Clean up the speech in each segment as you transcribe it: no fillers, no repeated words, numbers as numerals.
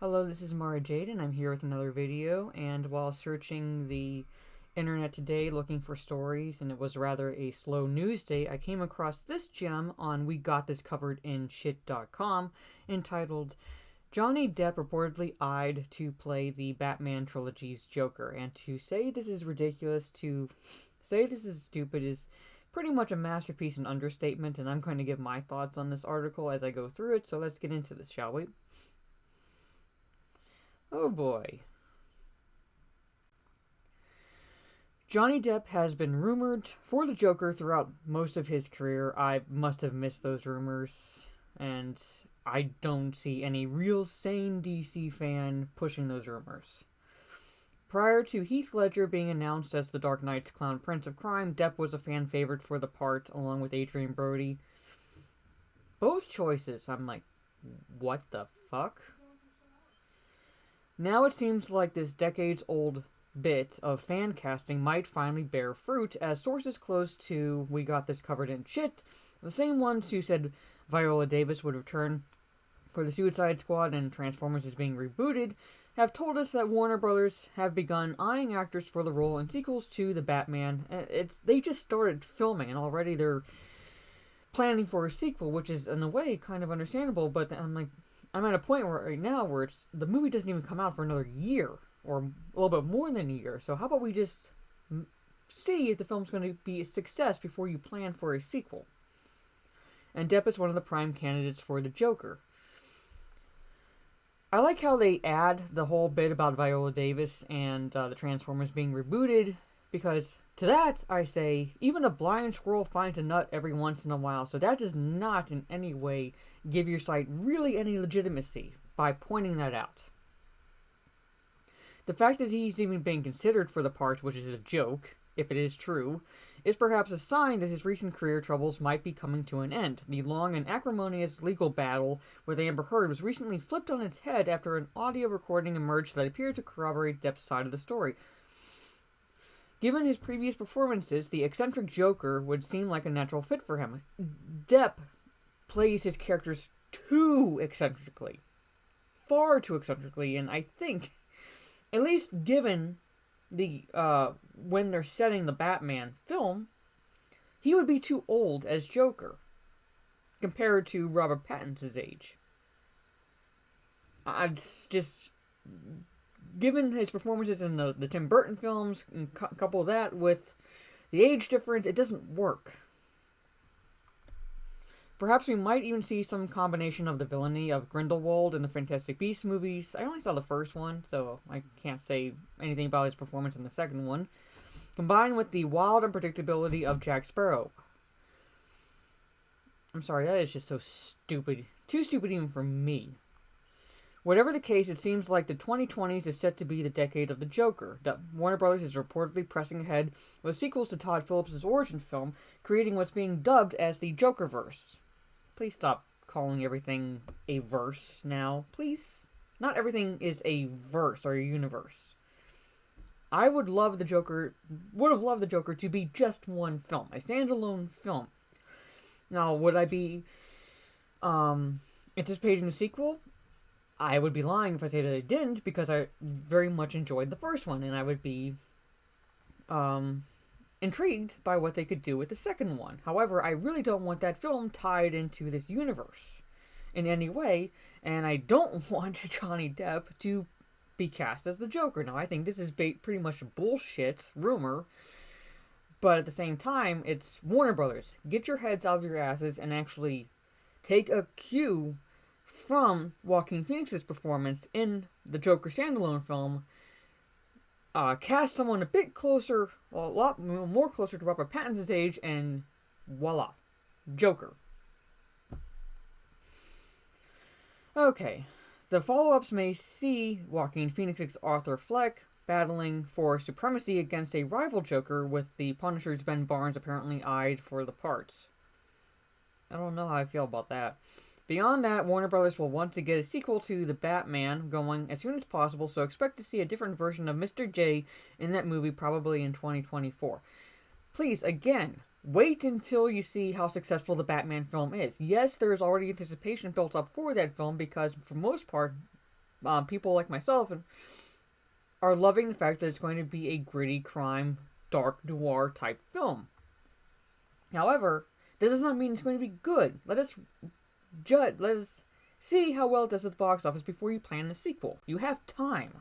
Hello, this is Mara Jade, and I'm here with another video. And while searching the internet today looking for stories, and it was rather a slow news day, I came across this gem on We Got This Covered in Shit.com entitled Johnny Depp reportedly eyed to play the Batman trilogy's Joker. And to say this is ridiculous, to say this is stupid, is pretty much a masterpiece and understatement. And I'm going to give my thoughts on this article as I go through it, so let's get into this, shall we? Oh boy. Johnny Depp has been rumored for the Joker throughout most of his career. I must have missed those rumors, and I don't see any real sane DC fan pushing those rumors. Prior to Heath Ledger being announced as the Dark Knight's Clown Prince of Crime, Depp was a fan favorite for the part, along with Adrian Brody. Both choices, I'm like, what the fuck? Now it seems like this decades-old bit of fan casting might finally bear fruit, as sources close to We Got This Covered in Shit, the same ones who said Viola Davis would return for the Suicide Squad and Transformers is being rebooted, have told us that Warner Brothers have begun eyeing actors for the role in sequels to the Batman. They just started filming, and already they're planning for a sequel, which is in a way kind of understandable, but I'm at a point right now where the movie doesn't even come out for another year, or a little bit more than a year. So how about we just see if the film's going to be a success before you plan for a sequel? And Depp is one of the prime candidates for the Joker. I like how they add the whole bit about Viola Davis and the Transformers being rebooted, because to that I say, even a blind squirrel finds a nut every once in a while, so that does not in any way give your site really any legitimacy by pointing that out. The fact that he's even being considered for the part, which is a joke, if it is true, is perhaps a sign that his recent career troubles might be coming to an end. The long and acrimonious legal battle with Amber Heard was recently flipped on its head after an audio recording emerged that appeared to corroborate Depp's side of the story. Given his previous performances, the eccentric Joker would seem like a natural fit for him. Depp plays his characters too eccentrically. Far too eccentrically, and I think, at least given the, when they're setting the Batman film, he would be too old as Joker, compared to Robert Pattinson's age. Given his performances in the Tim Burton films, and couple that with the age difference, it doesn't work. Perhaps we might even see some combination of the villainy of Grindelwald in the Fantastic Beasts movies. I only saw the first one, so I can't say anything about his performance in the second one, combined with the wild unpredictability of Jack Sparrow. I'm sorry, that is just so stupid. Too stupid even for me. Whatever the case, it seems like the 2020s is set to be the decade of the Joker. Warner Brothers is reportedly pressing ahead with sequels to Todd Phillips' origin film, creating what's being dubbed as the Jokerverse. Please stop calling everything a verse now. Please. Not everything is a verse or a universe. I would have loved the Joker to be just one film, a standalone film. Now, would I be anticipating the sequel? I would be lying if I say that I didn't, because I very much enjoyed the first one, and I would be intrigued by what they could do with the second one. However, I really don't want that film tied into this universe in any way, and I don't want Johnny Depp to be cast as the Joker. Now, I think this is pretty much a bullshit rumor, but at the same time, it's Warner Brothers. Get your heads out of your asses and actually take a cue from Joaquin Phoenix's performance in the Joker standalone film. Cast someone a lot more closer to Robert Pattinson's age, and voila, Joker. Okay, the follow-ups may see Joaquin Phoenix's Arthur Fleck battling for supremacy against a rival Joker, with the Punisher's Ben Barnes apparently eyed for the parts. I don't know how I feel about that. Beyond that, Warner Brothers will want to get a sequel to The Batman going as soon as possible, so expect to see a different version of Mr. J in that movie probably in 2024. Please, again, wait until you see how successful the Batman film is. Yes, there is already anticipation built up for that film because, for the most part, people like myself are loving the fact that it's going to be a gritty crime, dark noir type film. However, this does not mean it's going to be good. Let us judge. Let us see how well it does at the box office before you plan a sequel. You have time.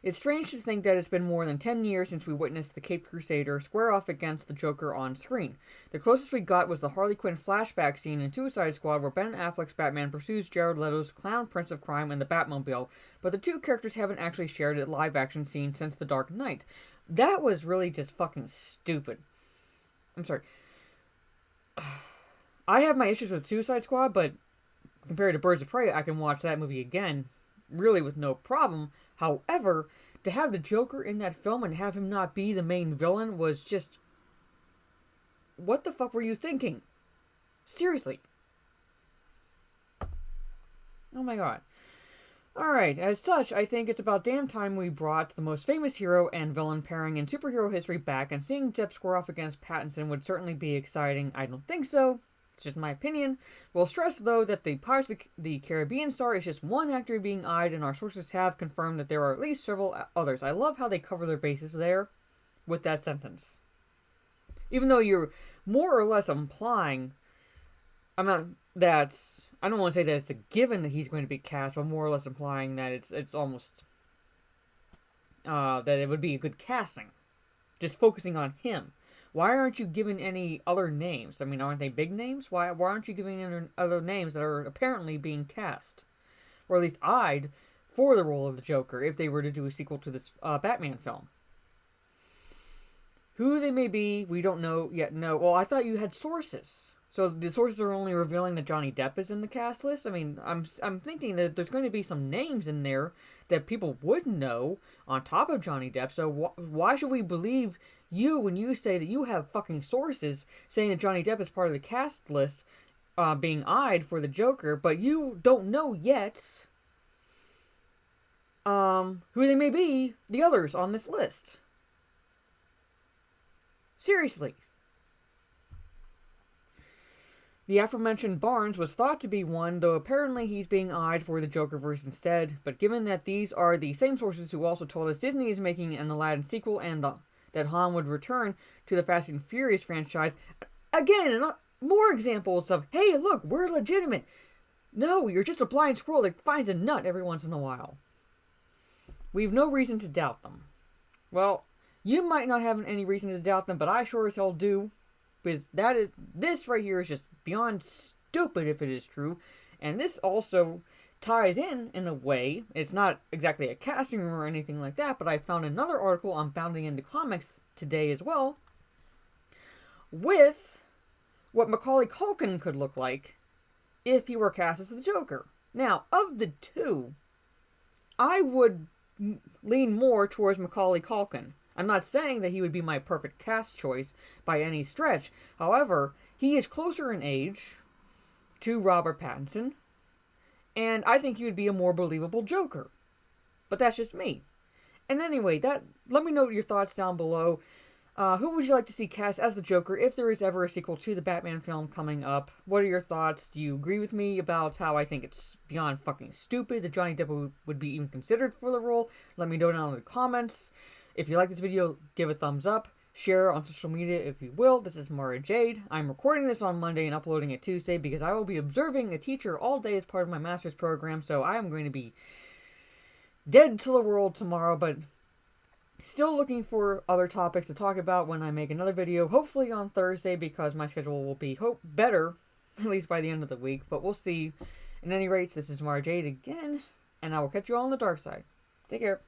It's strange to think that it's been more than 10 years since we witnessed the Caped Crusader square off against the Joker on screen. The closest we got was the Harley Quinn flashback scene in Suicide Squad where Ben Affleck's Batman pursues Jared Leto's clown prince of crime in the Batmobile, but the two characters haven't actually shared a live-action scene since The Dark Knight. That was really just fucking stupid. I'm sorry. I have my issues with Suicide Squad, but compared to Birds of Prey, I can watch that movie again, really with no problem. However, to have the Joker in that film and have him not be the main villain was just... What the fuck were you thinking? Seriously. Oh my god. Alright, as such, I think it's about damn time we brought the most famous hero and villain pairing in superhero history back, and seeing Depp square off against Pattinson would certainly be exciting. I don't think so. It's just my opinion. We'll stress, though, that the Pirates of the Caribbean star is just one actor being eyed, and our sources have confirmed that there are at least several others. I love how they cover their bases there with that sentence. Even though you're more or less implying... I don't want to say that it's a given that he's going to be cast, but more or less implying that it's almost... that it would be a good casting. Just focusing on him. Why aren't you giving any other names? I mean, aren't they big names? Why aren't you giving any other names that are apparently being cast? Or at least eyed for the role of the Joker if they were to do a sequel to this Batman film. Who they may be, we don't know yet. No. Well, I thought you had sources. So the sources are only revealing that Johnny Depp is in the cast list? I mean, I'm thinking that there's going to be some names in there that people would know on top of Johnny Depp. So why should we believe you when you say that you have fucking sources saying that Johnny Depp is part of the cast list being eyed for the Joker, but you don't know yet who they may be, the others on this list? Seriously. The aforementioned Barnes was thought to be one, though apparently he's being eyed for the Jokerverse instead. But given that these are the same sources who also told us Disney is making an Aladdin sequel and that Han would return to the Fast and Furious franchise, again, more examples of, hey, look, we're legitimate. No, you're just a blind squirrel that finds a nut every once in a while. We've no reason to doubt them. Well, you might not have any reason to doubt them, but I sure as hell do. Because this right here is just beyond stupid if it is true. And this also ties in a way. It's not exactly a casting room or anything like that, but I found another article on Bounding into Comics today as well, with what Macaulay Culkin could look like if he were cast as the Joker. Now, of the two, I would lean more towards Macaulay Culkin. I'm not saying that he would be my perfect cast choice by any stretch. However, he is closer in age to Robert Pattinson, and I think he would be a more believable Joker. But that's just me. And anyway, let me know your thoughts down below. Who would you like to see cast as the Joker if there is ever a sequel to the Batman film coming up? What are your thoughts? Do you agree with me about how I think it's beyond fucking stupid that Johnny Depp would be even considered for the role? Let me know down in the comments. If you like this video, give a thumbs up. Share on social media if you will. This is Mara Jade. I'm recording this on Monday and uploading it Tuesday because I will be observing a teacher all day as part of my master's program, so I am going to be dead to the world tomorrow, but still looking for other topics to talk about when I make another video, hopefully on Thursday, because my schedule will be better, at least by the end of the week, but we'll see. At any rate, this is Mara Jade again, and I will catch you all on the dark side. Take care.